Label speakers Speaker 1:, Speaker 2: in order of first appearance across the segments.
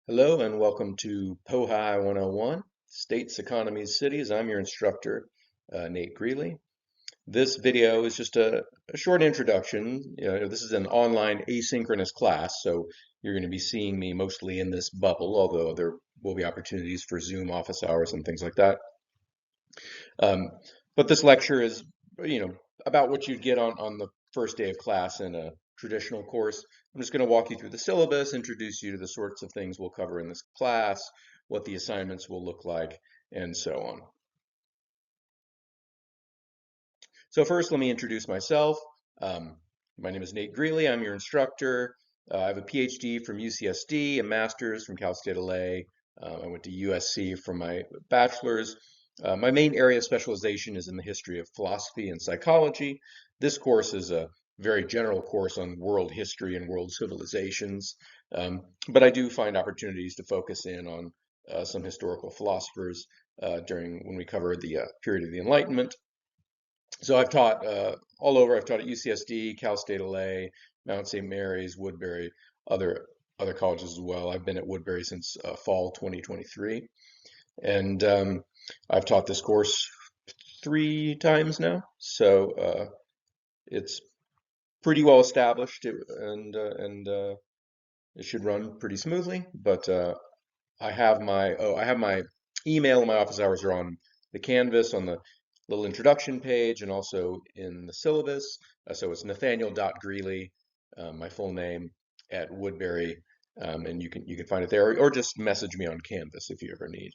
Speaker 1: Hello and welcome to POHI 101, States, Economies, Cities. I'm your instructor, Nate Greeley. This video is just a short introduction. This is an online asynchronous class, so you're going to be seeing me mostly in this bubble, although there will be opportunities for Zoom office hours and things like that. Um, but this lecture is, you know, about what you'd get on the first day of class in a traditional course. I'm just going to walk you through the syllabus, introduce you to the sorts of things we'll cover in this class, what the assignments will look like, and so on. So first, let me introduce myself. My name is Nate Greeley. I'm your instructor. I have a PhD from UCSD, a master's from Cal State LA. I went to USC for my bachelor's. My main area of specialization is in the history of philosophy and psychology. This course is a very general course on world history and world civilizations, but I do find opportunities to focus in on some historical philosophers during when we cover the period of the Enlightenment. So I've taught all over. I've taught at UCSD, Cal State LA, Mount St. Mary's, Woodbury, other colleges as well. I've been at Woodbury since fall 2023, and I've taught this course 3 times now. So it's pretty well established, and it should run pretty smoothly. But I have my email and my office hours are on the Canvas on the little introduction page and also in the syllabus. So it's Nathaniel.Greeley, my full name, at Woodbury, and you can find it there, or just message me on Canvas if you ever need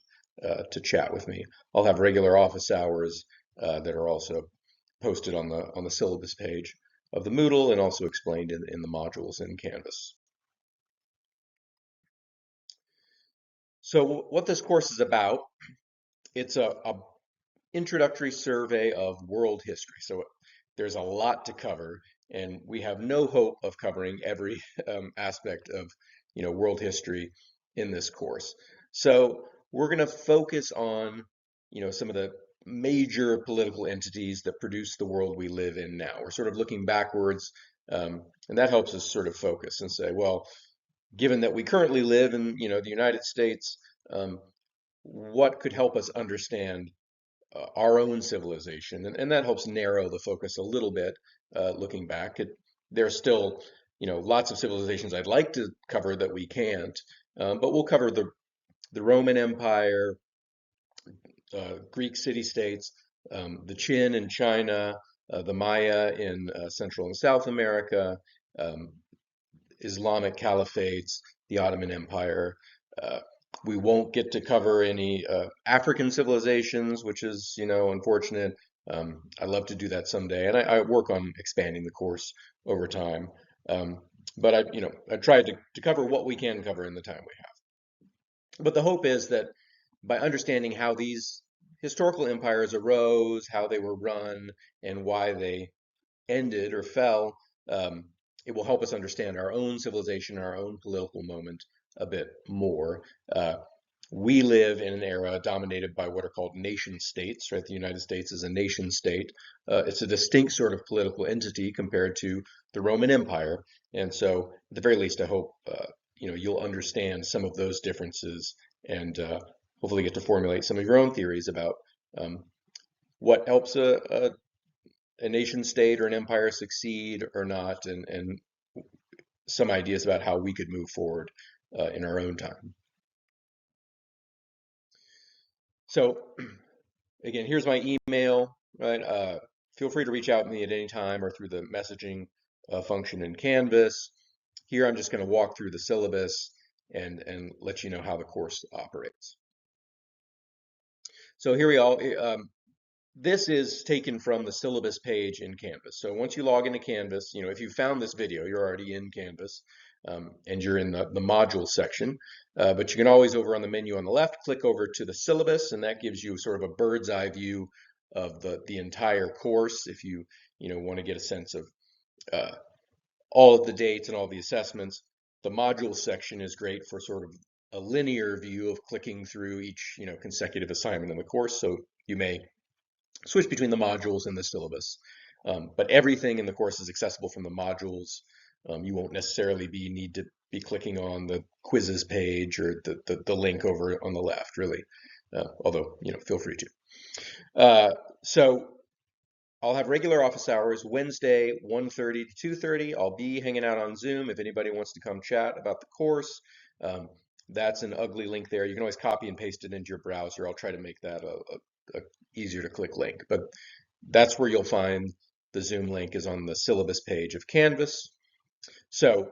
Speaker 1: to chat with me. I'll have regular office hours that are also posted on the syllabus page of the Moodle and also explained in the modules in Canvas. So what this course is about, it's a introductory survey of world history. So there's a lot to cover, and we have no hope of covering every aspect of world history in this course. So we're going to focus on some of the major political entities that produce the world we live in now. We're sort of looking backwards, and that helps us sort of focus and say, well, given that we currently live in the United States, what could help us understand our own civilization, and that helps narrow the focus a little bit. Looking back, there's still lots of civilizations I'd like to cover that we can't, but we'll cover the Roman Empire, Greek city-states, the Qin in China, the Maya in Central and South America, um, Islamic caliphates, the Ottoman Empire. Uh, we won't get to cover any African civilizations, which is, unfortunate. I'd love to do that someday, and I work on expanding the course over time. Um, but I tried to cover what we can cover in the time we have. But the hope is that by understanding how these historical empires arose, how they were run, and why they ended or fell, um, it will help us understand our own civilization, our own political moment a bit more. Uh, we live in an era dominated by what are called nation states, right? The United States is a nation state. It's a distinct sort of political entity compared to the Roman Empire. And so, at the very least, I hope you'll understand some of those differences and hopefully get to formulate some of your own theories about um, what helps a nation state or an empire succeed or not, and some ideas about how we could move forward in our own time. So again, here's my email, right? Feel free to reach out to me at any time or through the messaging function in Canvas. Here, I'm just going to walk through the syllabus and let you know how the course operates. So here we all. This is taken from the syllabus page in Canvas. So once you log into Canvas, if you found this video, you're already in Canvas, and you're in the module section. But you can always, over on the menu on the left, click over to the syllabus, and that gives you sort of a bird's eye view of the entire course. If you want to get a sense of all of the dates and all the assessments, the module section is great for sort of a linear view of clicking through each consecutive assignment in the course. So you may switch between the modules and the syllabus. But everything in the course is accessible from the modules You won't necessarily need to be clicking on the quizzes page or the link over on the left, really. Although, feel free to. So I'll have regular office hours Wednesday, 1:30 to 2:30. I'll be hanging out on Zoom if anybody wants to come chat about the course. Um, that's an ugly link there. You can always copy and paste it into your browser. I'll try to make that a easier to click link. But that's where you'll find the Zoom link is on the syllabus page of Canvas. So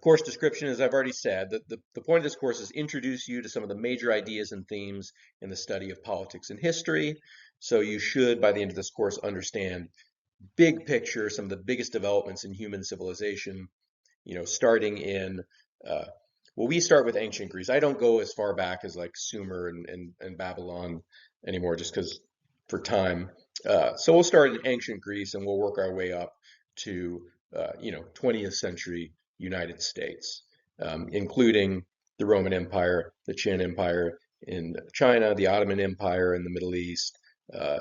Speaker 1: course description, as I've already said, the point of this course is introduce you to some of the major ideas and themes in the study of politics and history. So you should, by the end of this course, understand big picture, some of the biggest developments in human civilization, starting in, uh, well, we start with ancient Greece. I don't go as far back as like Sumer and Babylon anymore, just because for time. So we'll start in ancient Greece and we'll work our way up to, 20th century United States, including the Roman Empire, the Qin Empire in China, the Ottoman Empire in the Middle East, uh,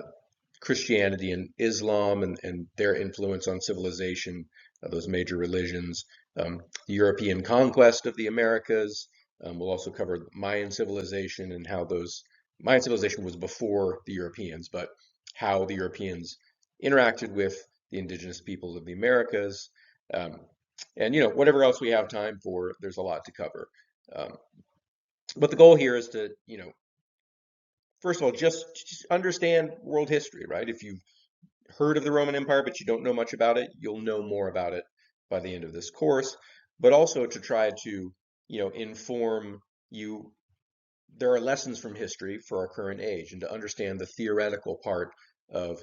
Speaker 1: Christianity and Islam and their influence on civilization, those major religions, the European conquest of the Americas. We'll also cover Mayan civilization and how those Mayan civilization was before the Europeans, but how the Europeans interacted with the indigenous peoples of the Americas. Um, and whatever else we have time for, there's a lot to cover. Um, but the goal here is to, first of all, just understand world history, right? If you've heard of the Roman Empire, but you don't know much about it, you'll know more about it by the end of this course. But also to try to, inform you. There are lessons from history for our current age, and to understand the theoretical part of,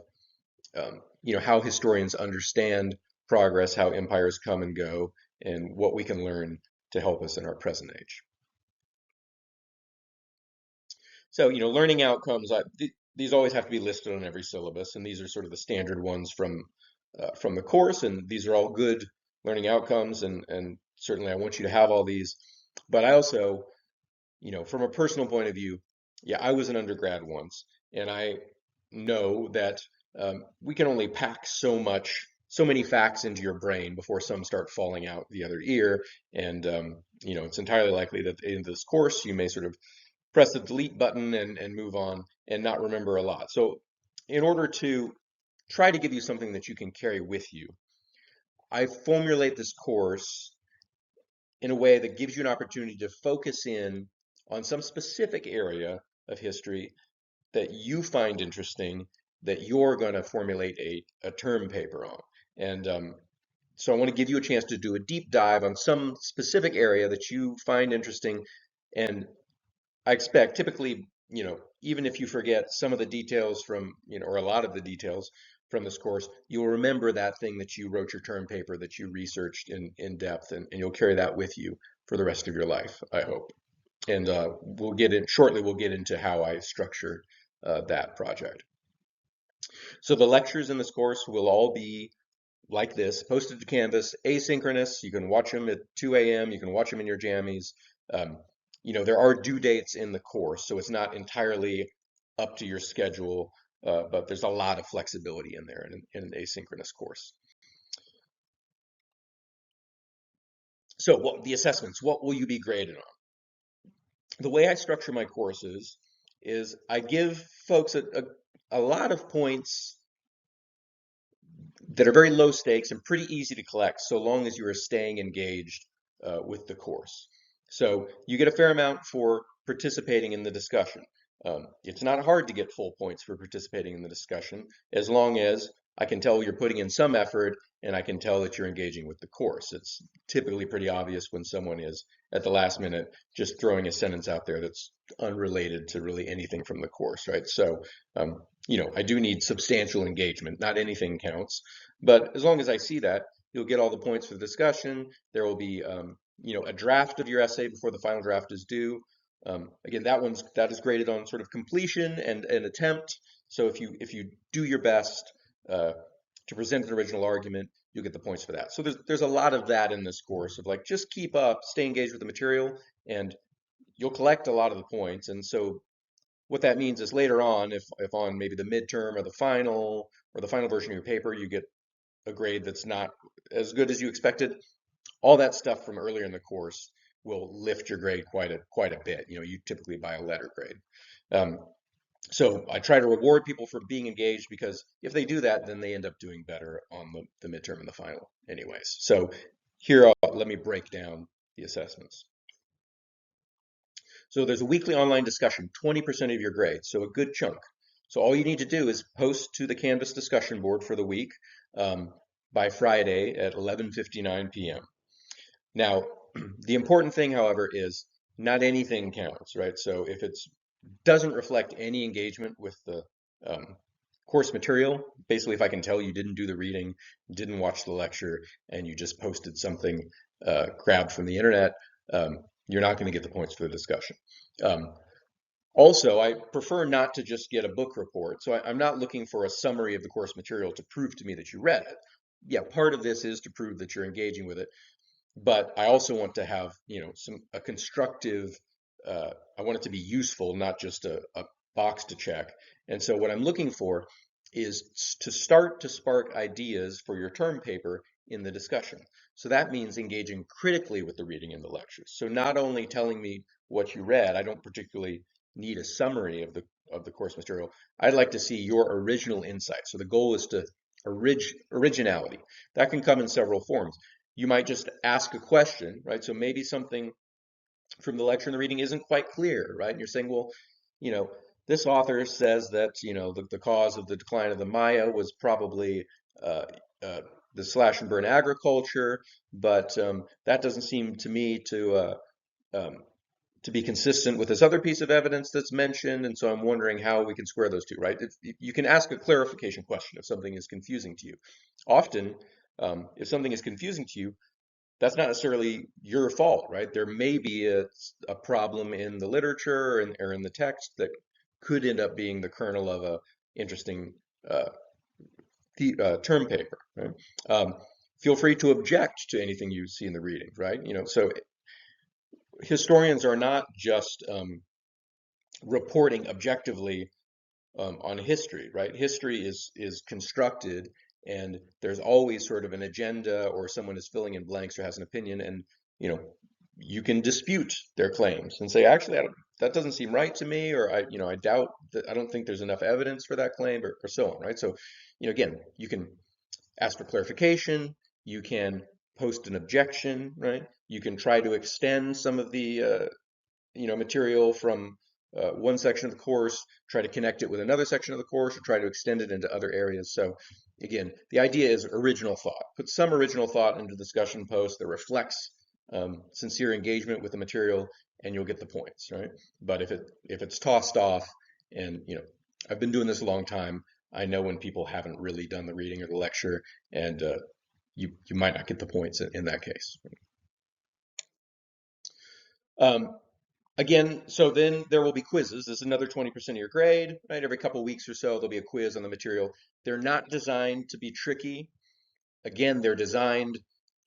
Speaker 1: how historians understand progress, how empires come and go, and what we can learn to help us in our present age. So, learning outcomes, these always have to be listed on every syllabus, and these are sort of the standard ones from the course, and these are all good learning outcomes, and certainly I want you to have all these. But I also, from a personal point of view, yeah, I was an undergrad once, and I know that we can only pack so many facts into your brain before some start falling out the other ear, and it's entirely likely that in this course you may sort of press the delete button and move on and not remember a lot. So in order to try to give you something that you can carry with you, I formulate this course in a way that gives you an opportunity to focus in on some specific area of history that you find interesting, that you're going to formulate a term paper on. And so I want to give you a chance to do a deep dive on some specific area that you find interesting. And I expect typically, even if you forget some of the details from, or a lot of the details from this course, you'll remember that thing that you wrote your term paper that you researched in depth, and you'll carry that with you for the rest of your life, I hope. And we'll get into how I structured that project. So the lectures in this course will all be like this, posted to Canvas, asynchronous. You can watch them at 2 a.m. You can watch them in your jammies. Um, there are due dates in the course, so it's not entirely up to your schedule, but there's a lot of flexibility in there in an asynchronous course. So the assessments, what will you be graded on? The way I structure my courses is I give folks a lot of points that are very low stakes and pretty easy to collect so long as you are staying engaged with the course. So you get a fair amount for participating in the discussion. It's not hard to get full points for participating in the discussion as long as I can tell you're putting in some effort and I can tell that you're engaging with the course. It's typically pretty obvious when someone is at the last minute just throwing a sentence out there that's unrelated to really anything from the course, right? So I do need substantial engagement. Not anything counts, but as long as I see that, you'll get all the points for the discussion. There will be, a draft of your essay before the final draft is due. Again, that is graded on sort of completion and an attempt. So if you do your best to present an original argument, you'll get the points for that. So there's a lot of that in this course of like just keep up, stay engaged with the material, and you'll collect a lot of the points. And so what that means is later on, if on maybe the midterm or the final version of your paper, you get a grade that's not as good as you expected, all that stuff from earlier in the course will lift your grade quite a bit. You typically buy a letter grade. Um, so I try to reward people for being engaged because if they do that, then they end up doing better on the midterm and the final anyways. So here, let me break down the assessments. So there's a weekly online discussion, 20% of your grade, so a good chunk. So all you need to do is post to the Canvas discussion board for the week um, by Friday at 11:59 p.m. Now, the important thing, however, is not anything counts, right? So if it doesn't reflect any engagement with the um, course material, basically if I can tell you didn't do the reading, didn't watch the lecture, and you just posted something grabbed from the internet, you're not going to get the points for the discussion. Um, Also, I prefer not to just get a book report. So I'm not looking for a summary of the course material to prove to me that you read it. Yeah, part of this is to prove that you're engaging with it, but I also want to have, a constructive, I want it to be useful, not just a box to check. And so what I'm looking for is to start to spark ideas for your term paper in the discussion. So that means engaging critically with the reading in the lectures. So not only telling me what you read, I don't particularly need a summary of the course material. I'd like to see your original insight. So the goal is to originality. That can come in several forms. You might just ask a question, right? So maybe something from the lecture and the reading isn't quite clear, right? And you're saying, well, you know, this author says that, the cause of the decline of the Maya was probably uh, uh, the slash and burn agriculture, but that doesn't seem to me um, to be consistent with this other piece of evidence that's mentioned, and so I'm wondering how we can square those two, right? You can ask a clarification question if something is confusing to you. Often, if something is confusing to you, that's not necessarily your fault, right? There may be a problem in the literature or in the text that could end up being the kernel of a interesting uh, term paper, right? Um, Feel free to object to anything you see in the reading, right? So historians are not just reporting objectively on history, right? History is constructed, and there's always sort of an agenda, or someone is filling in blanks or has an opinion, and you know you can dispute their claims and say, actually, that doesn't seem right to me, or I doubt that, I don't think there's enough evidence for that claim, or so on, right? So, again, you can ask for clarification, you can post an objection, right? You can try to extend some of the material from one section of the course, try to connect it with another section of the course, or try to extend it into other areas. So again, the idea is original thought. Put some original thought into the discussion post that reflects sincere engagement with the material, and you'll get the points, right? But if it's tossed off, and I've been doing this a long time, I know when people haven't really done the reading or the lecture, and you might not get the points in that case. Um, Again, so then there will be quizzes. This is another 20% of your grade, right? Every couple of weeks or so, there'll be a quiz on the material. They're not designed to be tricky. Again, they're designed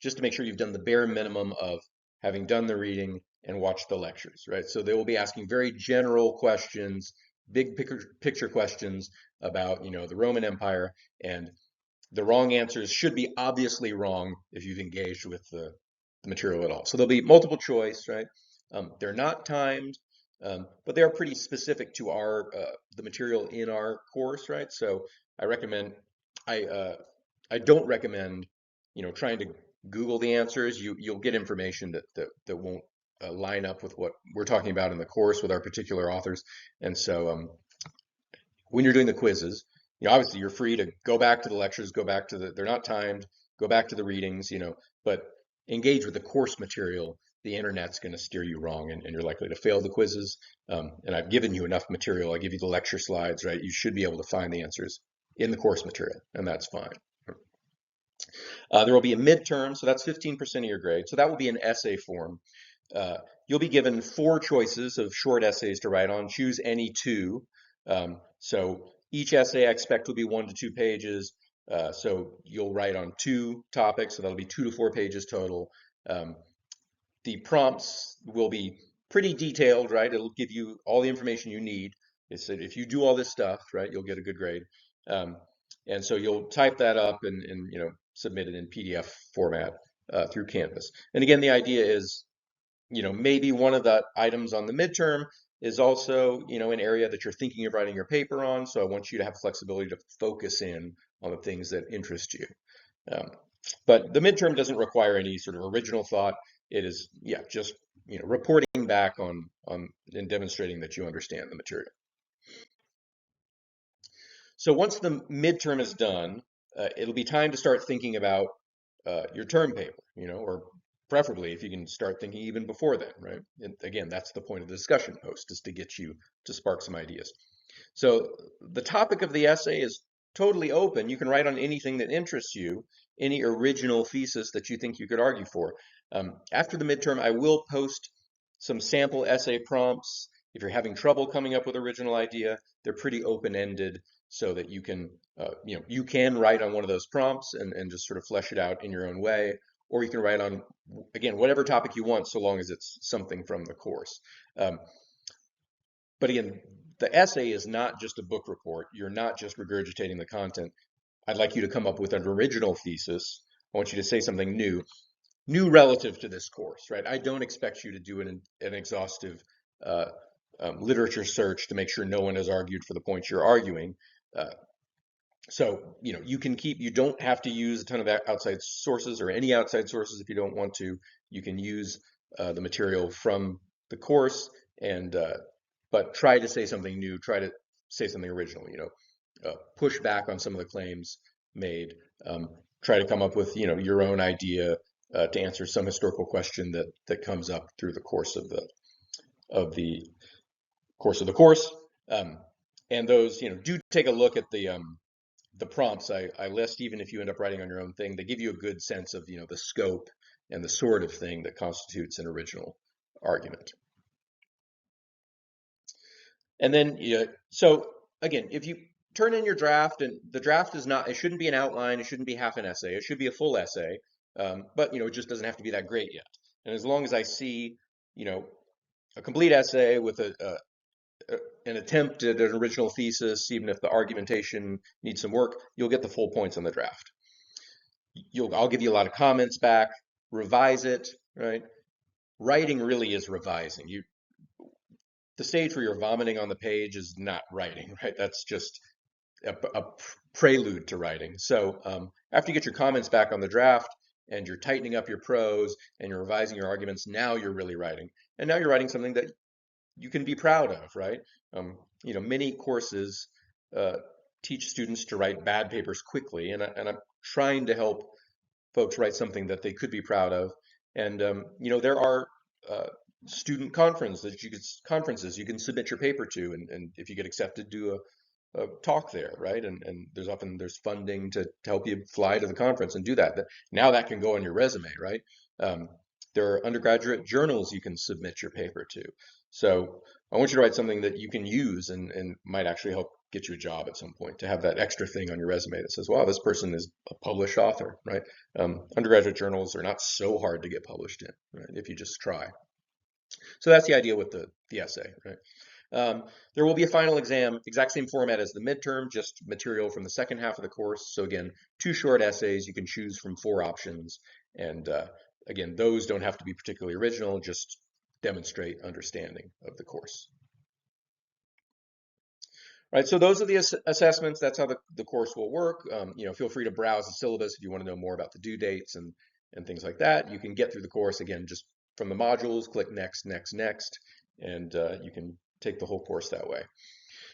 Speaker 1: just to make sure you've done the bare minimum of having done the reading and watched the lectures, right? So they will be asking very general questions, big picture questions about, the Roman Empire, and the wrong answers should be obviously wrong if you've engaged with the material at all. So there'll be multiple choice, right? They're not timed, but they are pretty specific to the material in our course, right? So I recommend, I uh, I don't recommend, trying to Google the answers. You'll get information that won't line up with what we're talking about in the course with our particular authors, and so when you're doing the quizzes, obviously you're free to go back to the lectures, go back to they're not timed, go back to the readings, but engage with the course material. The internet's going to steer you wrong, and you're likely to fail the quizzes. And I've given you enough material. I give you the lecture slides, right? You should be able to find the answers in the course material, and that's fine. There will be a midterm, so that's 15% of your grade. So that will be an essay form. Uh, you'll be given four choices of short essays to write on. Choose any two. So each essay I expect will be 1 to 2 pages. So you'll write on two topics, so that'll be 2 to 4 pages total. Um, the prompts will be pretty detailed, right? It'll give you all the information you need. It's that if you do all this stuff, right, you'll get a good grade. Um, and so you'll type that up and submitted in PDF format through Canvas. And again, the idea is, maybe one of the items on the midterm is also, an area that you're thinking of writing your paper on. So I want you to have flexibility to focus in on the things that interest you. Um, but the midterm doesn't require any sort of original thought. It is, yeah, just, reporting back on and demonstrating that you understand the material. So once the midterm is done, it'll be time to start thinking about your term paper, or preferably if you can start thinking even before then, right? And again, that's the point of the discussion post, is to get you to spark some ideas. So the topic of the essay is totally open. You can write on anything that interests you, any original thesis that you think you could argue for. After the midterm, I will post some sample essay prompts. If you're having trouble coming up with original idea, they're pretty open-ended so that you can write on one of those prompts and just sort of flesh it out in your own way, or you can write on, again, whatever topic you want, so long as it's something from the course. Um, but again, the essay is not just a book report. You're not just regurgitating the content. I'd like you to come up with an original thesis. I want you to say something new relative to this course, right? I don't expect you to do an exhaustive uh, literature search to make sure no one has argued for the points you're arguing. Uh, so, you don't have to use a ton of outside sources or any outside sources if you don't want to. You can use the material from the course and but try to say something new, try to say something original, push back on some of the claims made, um, try to come up with, your own idea to answer some historical question that comes up through the course of the course. Um, and those, do take a look at the prompts I list, even if you end up writing on your own thing. They give you a good sense of, the scope and the sort of thing that constitutes an original argument. And then, so again, if you turn in your draft, and the draft is not, it shouldn't be an outline, it shouldn't be half an essay, it should be a full essay. But, it just doesn't have to be that great yet. And as long as I see, you know, a complete essay with an attempt at an original thesis, even if the argumentation needs some work, you'll get the full points on the draft. I'll give you a lot of comments back, revise it, right? Writing really is revising. The stage where you're vomiting on the page is not writing, right? That's just a prelude to writing. So after you get your comments back on the draft and you're tightening up your prose and you're revising your arguments, now you're really writing. And now you're writing something that you can be proud of, right? Many courses uh, teach students to write bad papers quickly, and I'm trying to help folks write something that they could be proud of. And there are uh, student conferences you can submit your paper to, and if you get accepted, do a talk there, right? And there's funding to help you fly to the conference and do that. Now that can go on your resume, right? Um, there are undergraduate journals you can submit your paper to. So I want you to write something that you can use and might actually help get you a job at some point, to have that extra thing on your resume that says, wow, this person is a published author, right? Undergraduate journals are not so hard to get published in, right? If you just try. So that's the idea with the essay, right? There will be a final exam, exact same format as the midterm, just material from the second half of the course. So again, 2 short essays, you can choose from 4 options. And again, those don't have to be particularly original, just demonstrate understanding of the course. Right, so those are the assessments. That's how the course will work. Feel free to browse the syllabus if you want to know more about the due dates and things like that. You can get through the course, again, just from the modules, click next, next, next, and you can take the whole course that way.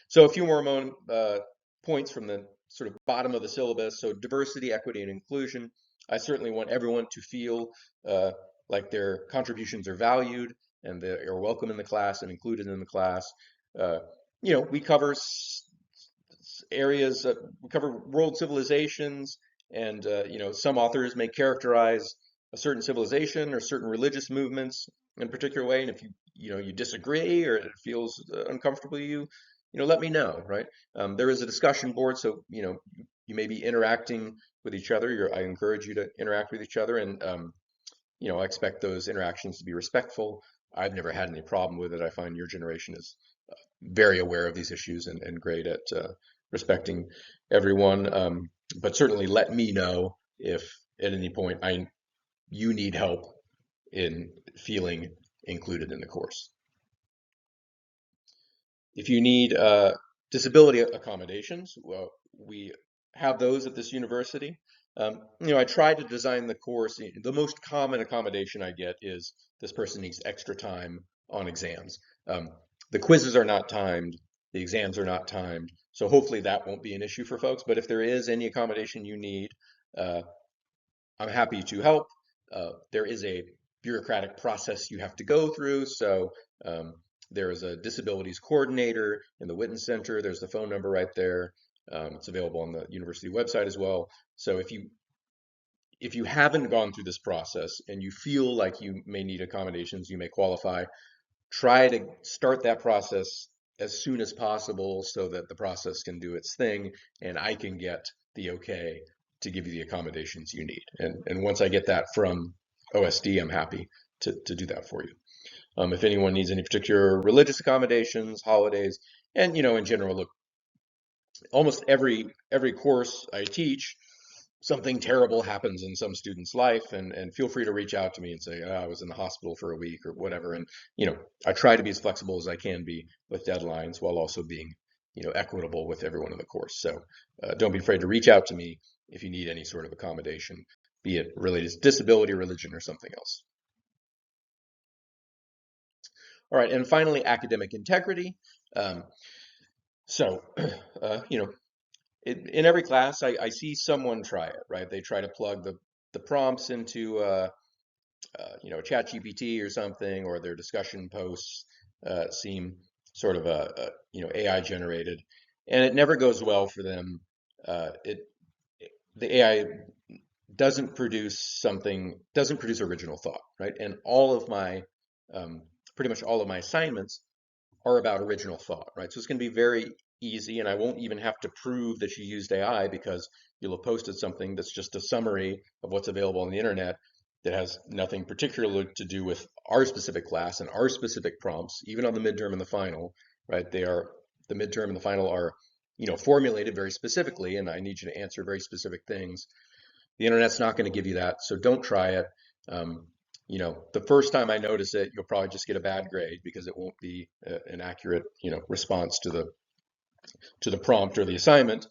Speaker 1: So a few more points from the sort of bottom of the syllabus. So diversity, equity, and inclusion. I certainly want everyone to feel like their contributions are valued and they are welcome in the class and included in the class. Uh, we cover areas, we cover world civilizations, and some authors may characterize a certain civilization or certain religious movements in a particular way, and if you disagree or it feels uncomfortable to you, let me know, right? There is a discussion board, so you may be interacting with each other. I encourage you to interact with each other, and I expect those interactions to be respectful. I've never had any problem with it. I find your generation is very aware of these issues and great at respecting everyone. But certainly let me know if at any point you need help in feeling included in the course. If you need disability accommodations, well, we have those at this university. I try to design the course. The most common accommodation I get is this person needs extra time on exams. Um, the quizzes are not timed, the exams are not timed, so hopefully that won't be an issue for folks. But if there is any accommodation you need, uh, I'm happy to help. There is a bureaucratic process you have to go through. So um, there is a disabilities coordinator in the Witten Center. There's the phone number right there. It's available on the university website as well. So if you haven't gone through this process and you feel like you may need accommodations, you may qualify, try to start that process as soon as possible so that the process can do its thing and I can get the okay to give you the accommodations you need. And once I get that from OSD, I'm happy to do that for you. If anyone needs any particular religious accommodations, holidays, and in general, look, almost every course I teach, something terrible happens in some student's life, and feel free to reach out to me and say, I was in the hospital for a week or whatever. And I try to be as flexible as I can be with deadlines while also being equitable with everyone in the course. So don't be afraid to reach out to me if you need any sort of accommodation, be it related to disability, religion, or something else. All right, and finally, academic integrity. Um, so, in every class, I see someone try it, right? They try to plug the prompts into ChatGPT or something, or their discussion posts seem sort of AI generated, and it never goes well for them. It The AI doesn't produce original thought, right? And um, pretty much all of my assignments are about original thought, right? So it's going to be very easy, and I won't even have to prove that you used AI because you'll have posted something that's just a summary of what's available on the internet that has nothing particular to do with our specific class and our specific prompts, even on the midterm and the final, right? The midterm and the final are, formulated very specifically, and I need you to answer very specific things. The internet's not going to give you that, so don't try it. Um, the first time I notice it, you'll probably just get a bad grade because it won't be an accurate, response to the prompt or the assignment.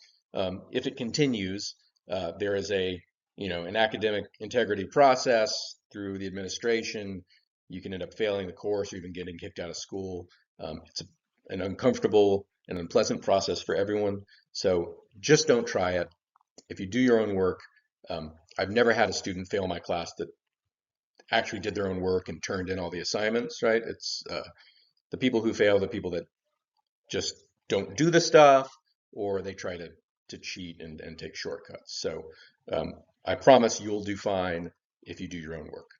Speaker 1: If it continues, there is an academic integrity process through the administration. You can end up failing the course or even getting kicked out of school. It's an uncomfortable and unpleasant process for everyone. So just don't try it. If you do your own work, I've never had a student fail my class that actually did their own work and turned in all the assignments, right? It's the people who fail, the people that just don't do the stuff, or they try to cheat and take shortcuts. So um, I promise you'll do fine if you do your own work.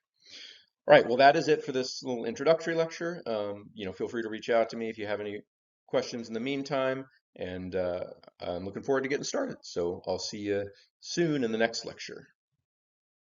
Speaker 1: All right, well, that is it for this little introductory lecture. Feel free to reach out to me if you have any questions in the meantime, and I'm looking forward to getting started. So I'll see you soon in the next lecture.